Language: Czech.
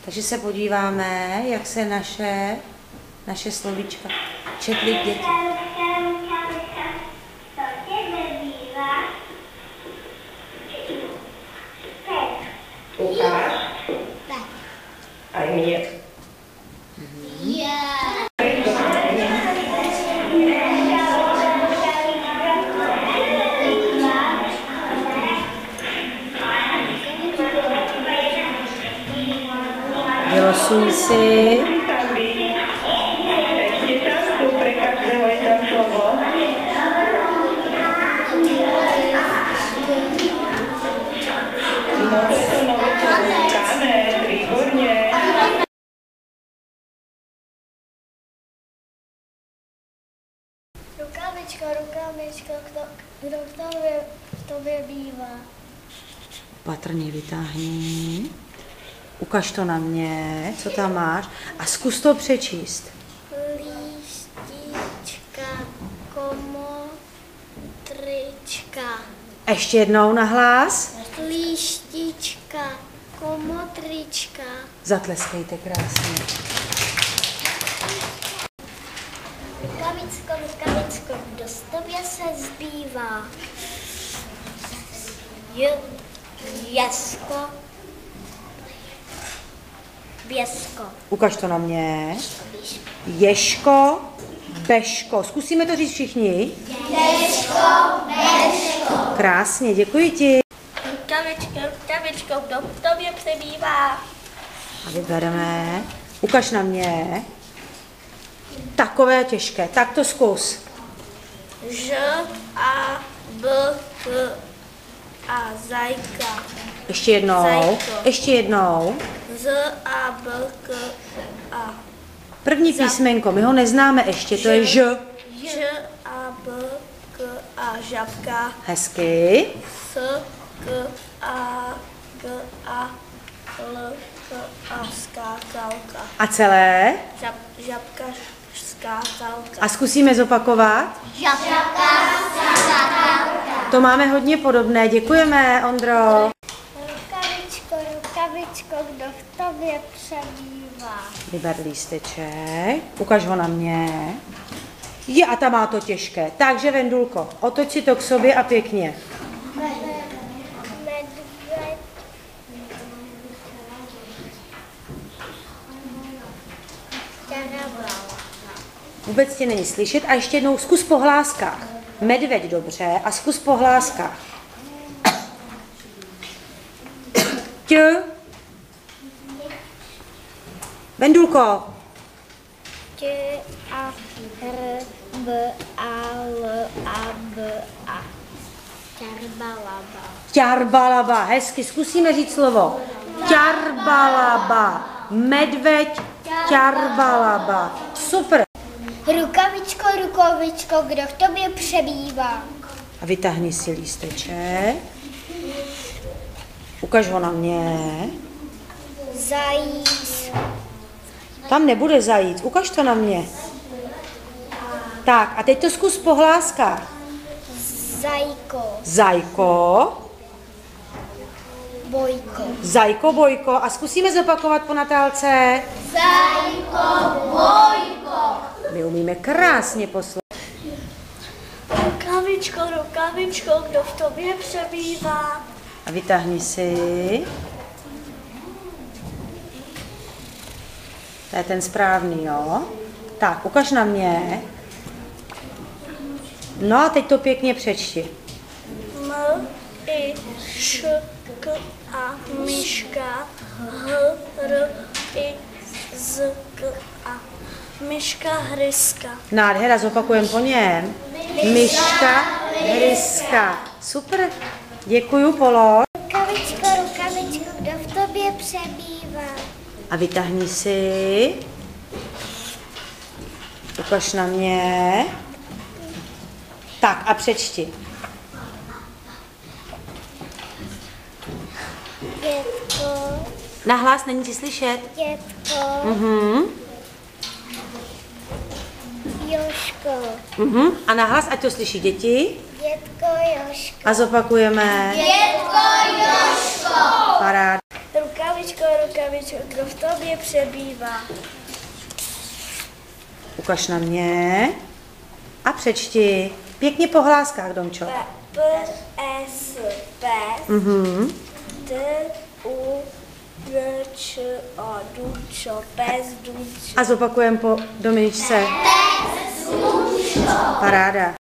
Takže se podíváme, jak se naše slovíčka četly děti. Ukáž. A mě. Vylosuj si. Rukavičko, kdo v tobě bývá? Patrně vytáhni. Ukaž to na mě, co tam máš, a zkus to přečíst. Lístička, komotrička. Ještě jednou nahlas. Lístička, komotrička. Zatleskejte krásně. Rukavičko, kdo z tobě se zbývá? Jesko. Běsko. Ukaž to na mě. Ješko, Beško. Zkusíme to říct všichni. Ješko, Beško. Krásně, děkuji ti. Rukavičko, kdo v tobě přebývá? A vybereme. Ukaž na mě. Takové těžké. Tak to zkus. Ž, A, B, K, A, zajka. Ještě jednou. Zajko. Ještě jednou. Z, A, B, K, A. První písmenko, my ho neznáme ještě, to je Ž. Ž, A, B, K, A, žabka. Hezky. S, K, A, G, A, L, K, A, skákalka. A celé. Žabka, skákalka. A zkusíme zopakovat. Žabka, skákalka. To máme hodně podobné. Děkujeme, Ondro. Rukavičko, kdo v tobě přebývá? Vyber lísteček. Ukaž ho na mě. Je, a tam má to těžké. Takže, Vendulko, otoč si to k sobě a pěkně. Medvěd. Vůbec tě není slyšet. A ještě jednou zkus po hláskách. Medvěď dobře a zkus po hláskách. T. Vendulko. T, A, R, B, A, L, A, B, A. Ťarbalaba. Ťarbalaba. Hezky, zkusíme říct slovo. Ťarbalaba. Medveď, ťarbalaba. Super. Rukavičko, kdo v tobě přebývá? A vytáhni si lísteček. Ukaž ho na mě. Zajíc. Tam nebude zajíc. Ukaž to na mě. Tak, a teď to zkus po hláskách. Zajko. Zajko. Bojko. Zajko, Bojko. A zkusíme zopakovat po Natálce. Zajko, Bojko. My umíme krásně poslouchat. Rukavičko, kdo v tobě přebývá? A vytáhni si. To je ten správný, jo? Tak, ukaž na mě. No a teď to pěkně přečti. M, I, Š, K, A, myška, H, R, I, Z, K, A. Myška, hryska. Nádhera, zopakujem po něm. Myška, hryska. Super, děkuju, Polo. Rukavičko, kdo v tobě přebývá? A vytáhni si. Ukaž na mě. Tak a přečti. Dětko. Nahlas, není ti slyšet. Dětko. Joško. A nahlas, ať to slyší děti. Dětko Joško. A zopakujeme. Dětko Joško. Paráda. Rukavičko, Domčko, rukavičko, kdo v tobě přebývá? Ukaž na mě a přečti. Pěkně po hláskách, Domčo. P, S, P, D, U, D, Č, O, Důčo, pes, Důčo. A zopakujeme po Dominičce. Paráda.